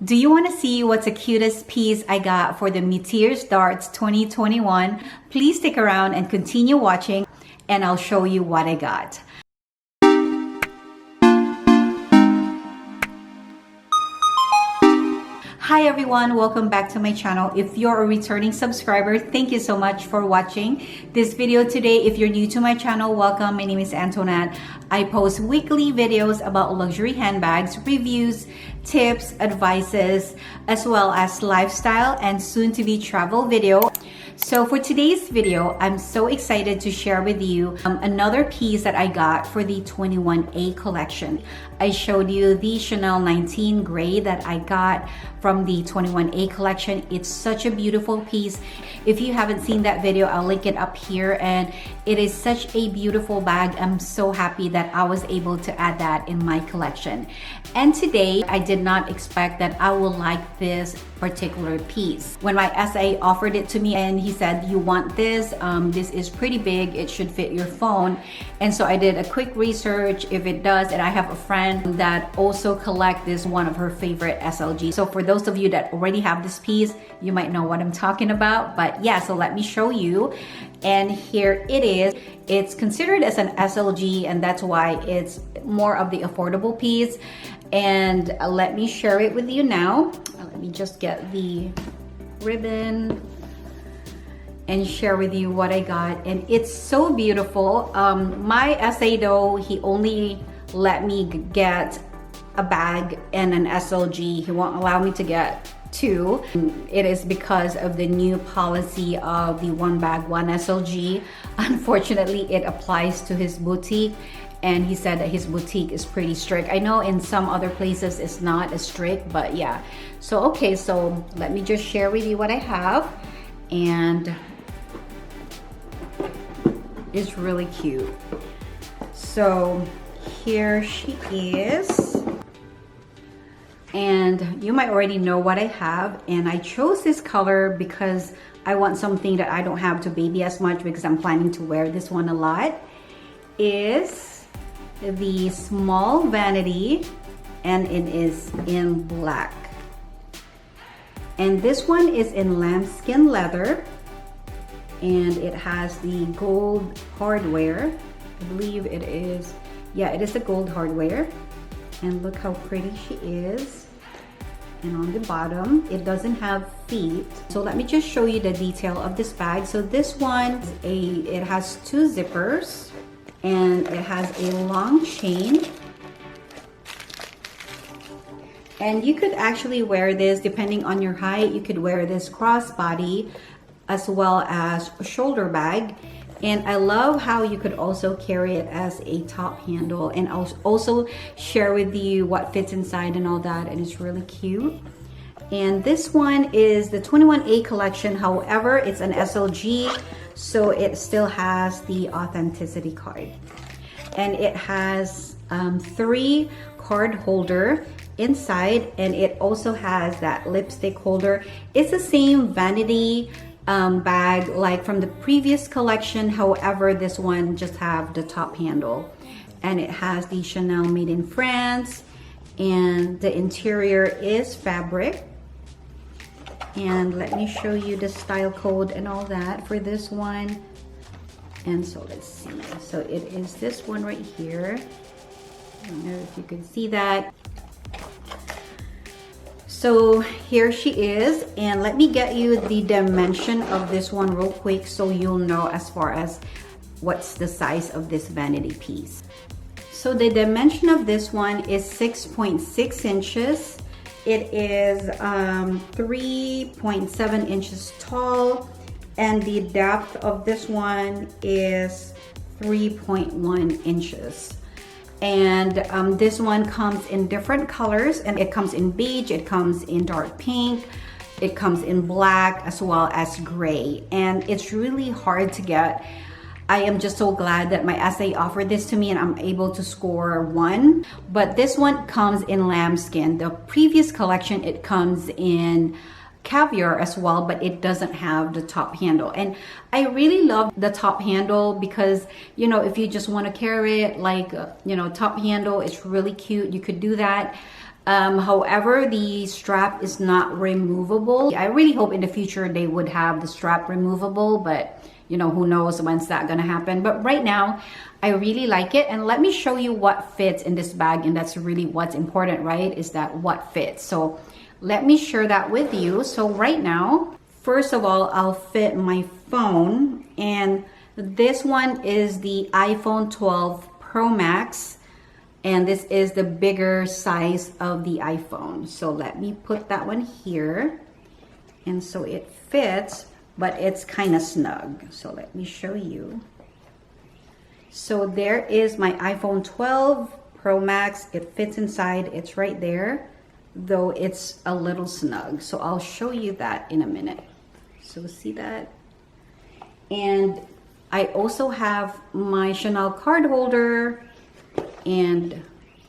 Do you want to see what's the cutest piece I got for the Meteors Darts 2021? Please stick around and continue watching and I'll show you what I got. Hi everyone, welcome back to my channel. If you're a returning subscriber, thank you so much for watching this video today. If you're new to my channel, welcome. My name is Antoinette. I post weekly videos about luxury handbags, reviews, tips, advices, as well as lifestyle and soon to be travel video. So for today's video, I'm so excited to share with you another piece that I got for the 21A collection. I showed you the Chanel 19 gray that I got from the 21A collection. It's such a beautiful piece. If you haven't seen that video, I'll link it up here, and it is such a beautiful bag. I'm so happy that I was able to add that in my collection. And today, I did not expect that I will like this particular piece. When my SA offered it to me and he said, you want this? This is pretty big. It should fit your phone. And so I did a quick research if it does. And I have a friend that also collect this, one of her favorite SLG. So for those of you that already have this piece, you might know what I'm talking about. But yeah, so let me show you. And here it is. It's considered as an SLG, and that's why it's more of the affordable piece. And let me share it with you now. Let me just get the ribbon and share with you what I got. And it's so beautiful. My SA though, he only let me get a bag and an SLG. He won't allow me to get two. It is because of the new policy of the one bag, one SLG. Unfortunately, it applies to his boutique. And he said that his boutique is pretty strict. I know in some other places it's not as strict, but yeah. So, okay, so let me just share with you what I have. And it's really cute. So here she is. And you might already know what I have. And I chose this color because I want something that I don't have to baby as much, because I'm planning to wear this one a lot. Is the small vanity, and it is in black. And this one is in lambskin leather, and it has the gold hardware. I believe it is, yeah, it is the gold hardware. And look how pretty she is. And on the bottom, it doesn't have feet. So let me just show you the detail of this bag. So this one, it has two zippers, and it has a long chain. And you could actually wear this, depending on your height, you could wear this crossbody as well as a shoulder bag. And I love how you could also carry it as a top handle, and I'll also share with you what fits inside and all that, and it's really cute. And this one is the 21A collection. However, it's an SLG, so it still has the authenticity card. And it has 3 card holder inside, and it also has that lipstick holder. It's the same vanity bag like from the previous collection. However, this one just have the top handle, and it has the Chanel made in France, and the interior is fabric. And let me show you the style code and all that for this one. And so let's see. So it is this one right here. I don't know if you can see that. So here she is, and let me get you the dimension of this one real quick so you'll know as far as what's the size of this vanity piece. So the dimension of this one is 6.6 inches. It is 3.7 inches tall, and the depth of this one is 3.1 inches. And this one comes in different colors, and it comes in beige, it comes in dark pink, it comes in black, as well as gray. And it's really hard to get. I am just so glad that my SA offered this to me and I'm able to score 1. But this one comes in lambskin. The previous collection, it comes in caviar as well, but it doesn't have the top handle. And I really love the top handle because, you know, if you just want to carry it like, you know, top handle, it's really cute. You could do that. However, the strap is not removable. I really hope in the future they would have the strap removable, but you know, who knows when's that gonna happen. But right now, I really like it. And let me show you what fits in this bag. And that's really what's important, right? Is that what fits. So let me share that with you. So right now, first of all, I'll fit my phone. And this one is the iPhone 12 Pro Max. And this is the bigger size of the iPhone. So let me put that one here. And so it fits, but it's kind of snug. So let me show you. So there is my iPhone 12 Pro Max. It fits inside. It's right there, though it's a little snug. So I'll show you that in a minute. So see that? And I also have my Chanel card holder, and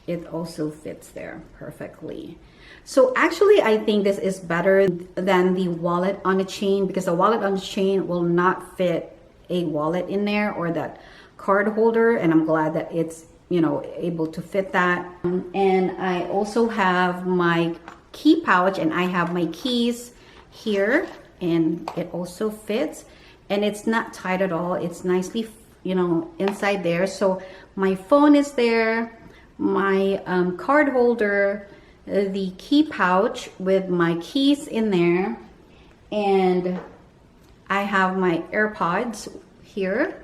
it also fits there perfectly. So actually, I think this is better than the wallet on a chain, because the wallet on a chain will not fit a wallet in there or that card holder. And I'm glad that it's, you know, able to fit that. And I also have my key pouch, and I have my keys here, and it also fits. And it's not tight at all. It's nicely, you know, inside there. So my phone is there, my card holder, the key pouch with my keys in there, and I have my AirPods here,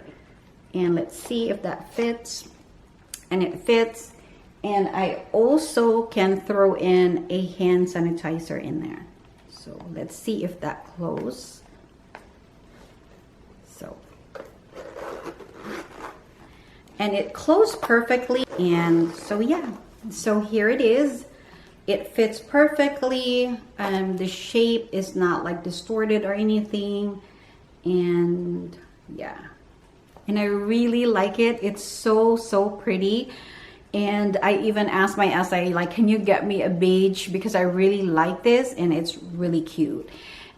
and let's see if that fits. And it fits. And I also can throw in a hand sanitizer in there. So let's see if that closes. So, and it closed perfectly. And so yeah, so here it is. It fits perfectly. The shape is not like distorted or anything. And yeah, and I really like it. It's so pretty. And I even asked my SI, like, can you get me a beige, because I really like this and it's really cute.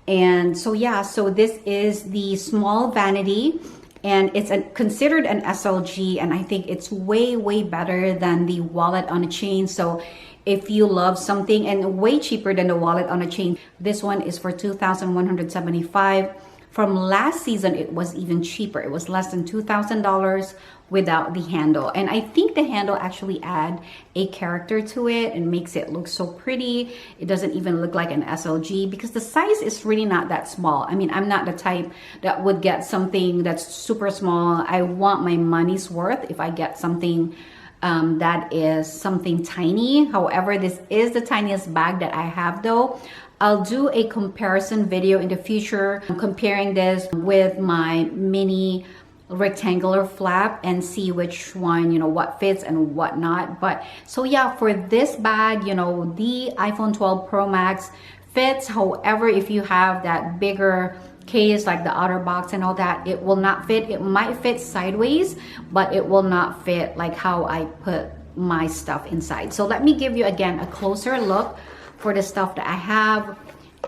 And so yeah, so this is the small vanity, and it's considered an SLG, and I think it's way better than the wallet on a chain. So if you love something, and way cheaper than the wallet on a chain, this one is for $2,175. From last season, it was even cheaper. It was less than $2,000 without the handle. And I think the handle actually add a character to it and makes it look so pretty. It doesn't even look like an SLG, because the size is really not that small. I mean, I'm not the type that would get something that's super small. I want my money's worth if I get something that is something tiny. However, this is the tiniest bag that I have though. I'll do a comparison video in the future, comparing this with my mini rectangular flap and see which one, you know, what fits and what not. But so yeah, for this bag, you know, the iPhone 12 Pro Max fits. However, if you have that bigger case like the outer box and all that, it will not fit. It might fit sideways, but it will not fit like how I put my stuff inside. So let me give you again a closer look for the stuff that I have,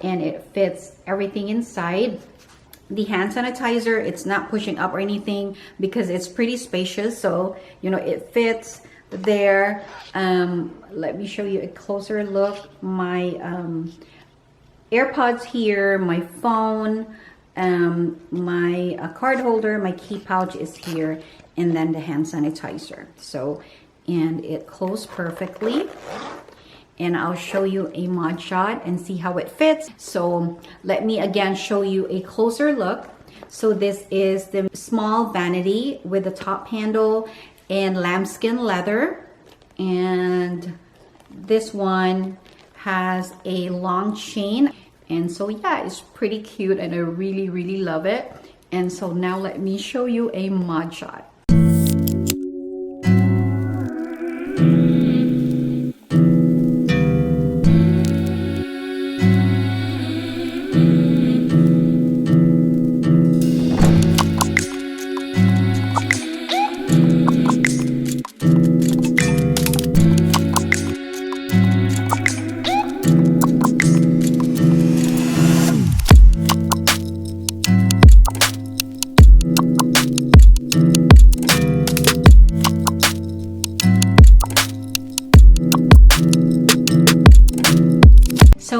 and it fits everything inside. The hand sanitizer, it's not pushing up or anything because it's pretty spacious, so you know it fits there. Let me show you a closer look. My AirPods here, my phone, my card holder, my key pouch is here, and then the hand sanitizer. So, and it closed perfectly. And I'll show you a mod shot and see how it fits. So let me again show you a closer look. So this is the small vanity with the top handle and lambskin leather. And this one has a long chain. And so yeah, it's pretty cute and I really love it. And so now let me show you a mod shot.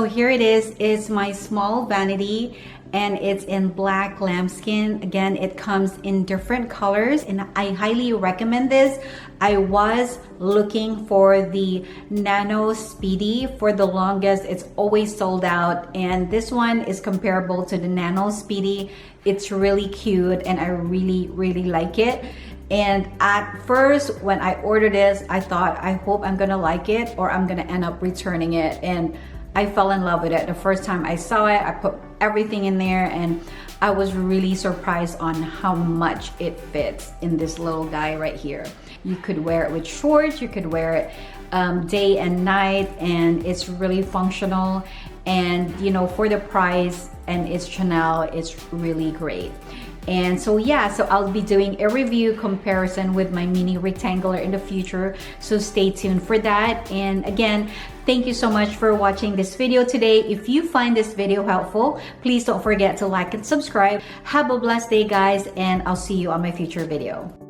here it is. It's my small vanity and it's in black lambskin. Again, it comes in different colors and I highly recommend this. I was looking for the Nano Speedy for the longest. It's always sold out, and this one is comparable to the Nano Speedy. It's really cute and I really like it. And at first when I ordered this, I thought, I hope I'm gonna like it or I'm gonna end up returning it, and I fell in love with it. The first time I saw it, I put everything in there and I was really surprised on how much it fits in this little guy right here. You could wear it with shorts, you could wear it day and night, and it's really functional. And you know, for the price and it's Chanel, it's really great. And so yeah, so I'll be doing a review comparison with my mini rectangular in the future, so stay tuned for that. And again, thank you so much for watching this video today. If you find this video helpful, please don't forget to like and subscribe. Have a blessed day, guys, and I'll see you on my future video.